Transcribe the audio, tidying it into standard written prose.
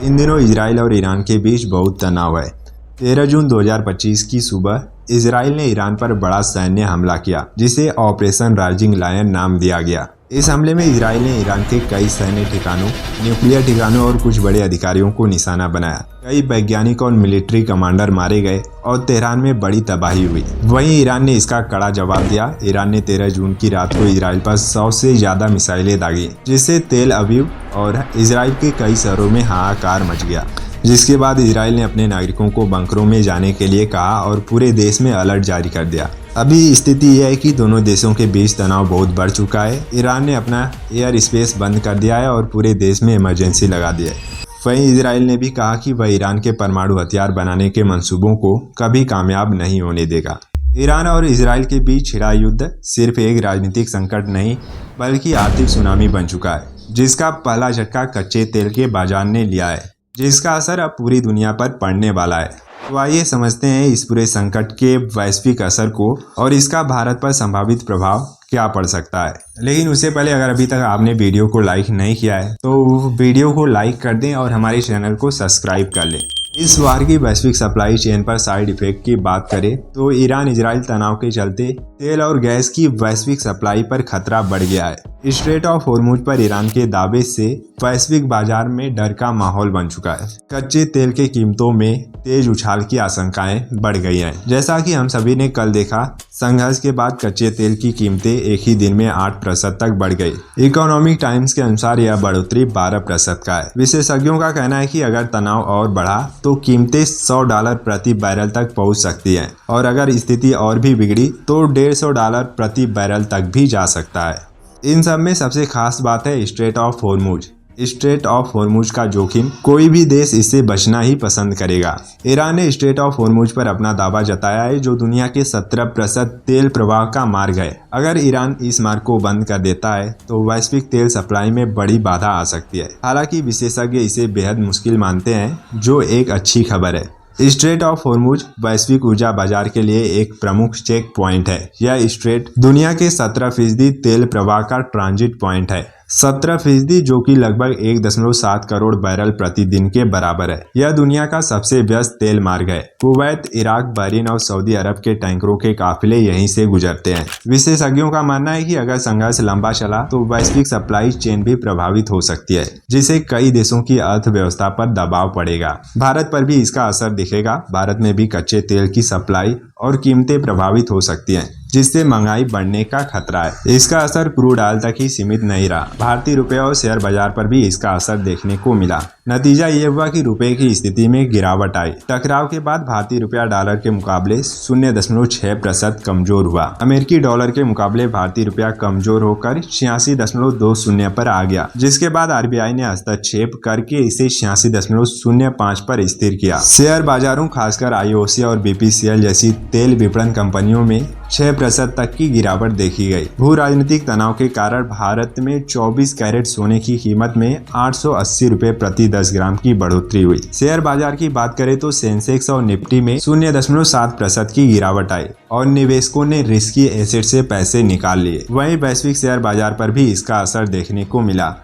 इन दिनों इजराइल और ईरान के बीच बहुत तनाव है। 13 जून 2025 की सुबह इजराइल ने ईरान पर बड़ा सैन्य हमला किया, जिसे ऑपरेशन राइजिंग लायन नाम दिया गया। इस हमले में इजराइल ने ईरान के कई सैन्य ठिकानों, न्यूक्लियर ठिकानों और कुछ बड़े अधिकारियों को निशाना बनाया। कई वैज्ञानिक और मिलिट्री कमांडर मारे गए और तेहरान में बड़ी तबाही हुई। वहीं ईरान ने इसका कड़ा जवाब दिया। ईरान ने 13 जून की रात को इजराइल पर 100 से ज्यादा मिसाइलें दागी, जिससे तेल अवीव और इजराइल के कई शहरों में हाहाकार मच गया। जिसके बाद इजराइल ने अपने नागरिकों को बंकरों में जाने के लिए कहा और पूरे देश में अलर्ट जारी कर दिया। अभी स्थिति यह है कि दोनों देशों के बीच तनाव बहुत बढ़ चुका है। ईरान ने अपना एयर स्पेस बंद कर दिया है और पूरे देश में इमरजेंसी लगा दी है। वहीं इजराइल ने भी कहा कि वह ईरान के परमाणु हथियार बनाने के मंसूबों को कभी कामयाब नहीं होने देगा। ईरान और इजराइल के बीच छिड़ा युद्ध सिर्फ एक राजनीतिक संकट नहीं, बल्कि आर्थिक सुनामी बन चुका है, जिसका पहला झटका कच्चे तेल के बाजार ने लिया है, जिसका असर अब पूरी दुनिया पर पड़ने वाला है। तो आइए समझते हैं इस पूरे संकट के वैश्विक असर को और इसका भारत पर संभावित प्रभाव क्या पड़ सकता है। लेकिन उससे पहले अगर अभी तक आपने वीडियो को लाइक नहीं किया है तो वीडियो को लाइक कर दें और हमारे चैनल को सब्सक्राइब कर लें। इस वार की वैश्विक सप्लाई चेन पर साइड इफेक्ट की बात करें तो ईरान इजराइल तनाव के चलते तेल और गैस की वैश्विक सप्लाई पर खतरा बढ़ गया है। स्ट्रेट ऑफ होर्मुज पर ईरान के दावे से वैश्विक बाजार में डर का माहौल बन चुका है। कच्चे तेल की कीमतों में तेज उछाल की आशंकाएं बढ़ गई हैं। जैसा कि हम सभी ने कल देखा, संघर्ष के बाद कच्चे तेल की कीमतें एक ही दिन में 8% तक बढ़ गई। इकोनॉमिक टाइम्स के अनुसार यह बढ़ोतरी 12% का है। विशेषज्ञों का कहना है कि अगर तनाव और बढ़ा तो कीमतें $100 प्रति बैरल तक पहुंच सकती हैं और अगर स्थिति और भी बिगड़ी तो $150 प्रति बैरल तक भी जा सकता है। इन सब में सबसे खास बात है straight of Hormuz. Straight of Hormuz का जोखिम, कोई भी देश इससे बचना ही पसंद करेगा। ईरान ने स्ट्रेट ऑफ होर्मुज पर अपना दावा जताया है, जो दुनिया के 17% तेल प्रवाह का मार्ग है। अगर ईरान इस मार्ग को बंद कर देता है तो वैश्विक तेल सप्लाई में बड़ी बाधा आ सकती है। हालांकि विशेषज्ञ इसे बेहद मुश्किल मानते हैं, जो एक अच्छी खबर है। स्ट्रेट ऑफ होर्मुज वैश्विक ऊर्जा बाजार के लिए एक प्रमुख चेक पॉइंट है। यह स्ट्रेट दुनिया के 17% तेल प्रवाह का ट्रांजिट पॉइंट है। 17%, जो कि लगभग 1.7 करोड़ बैरल प्रतिदिन के बराबर है। यह दुनिया का सबसे व्यस्त तेल मार्ग है। कुवैत, इराक, बहरीन और सऊदी अरब के टैंकरों के काफिले यहीं से गुजरते हैं। विशेषज्ञों का मानना है कि अगर संघर्ष लंबा चला तो वैश्विक सप्लाई चेन भी प्रभावित हो सकती है, जिससे कई देशों की अर्थव्यवस्था पर दबाव पड़ेगा। भारत पर भी इसका असर दिखेगा। भारत में भी कच्चे तेल की सप्लाई और कीमतें प्रभावित हो सकती हैं, जिससे महंगाई बढ़ने का खतरा है। इसका असर क्रूड ऑयल तक ही सीमित नहीं रहा, भारतीय रुपये और शेयर बाजार पर भी इसका असर देखने को मिला। नतीजा ये हुआ कि रुपए की स्थिति में गिरावट आई। टकराव के बाद भारतीय रुपया डॉलर के मुकाबले 0.6% कमजोर हुआ। अमेरिकी डॉलर के मुकाबले भारतीय रुपया कमजोर होकर 86.20 पर आ गया, जिसके बाद आरबीआई ने हस्तक्षेप करके इसे 86.05 पर स्थिर किया। शेयर बाजारों, खासकर आईओसी और बीपीसीएल जैसी तेल विपणन कंपनियों में 6% तक की गिरावट देखी गई। भू राजनीतिक तनाव के कारण भारत में 24 कैरेट सोने की कीमत में 880 रुपए प्रति 10 ग्राम की बढ़ोतरी हुई। शेयर बाजार की बात करें तो सेंसेक्स और निफ्टी में 0.7% की गिरावट आई और निवेशकों ने रिस्की एसेट से पैसे निकाल लिए। वहीं वैश्विक शेयर बाजार पर भी इसका असर देखने को मिला।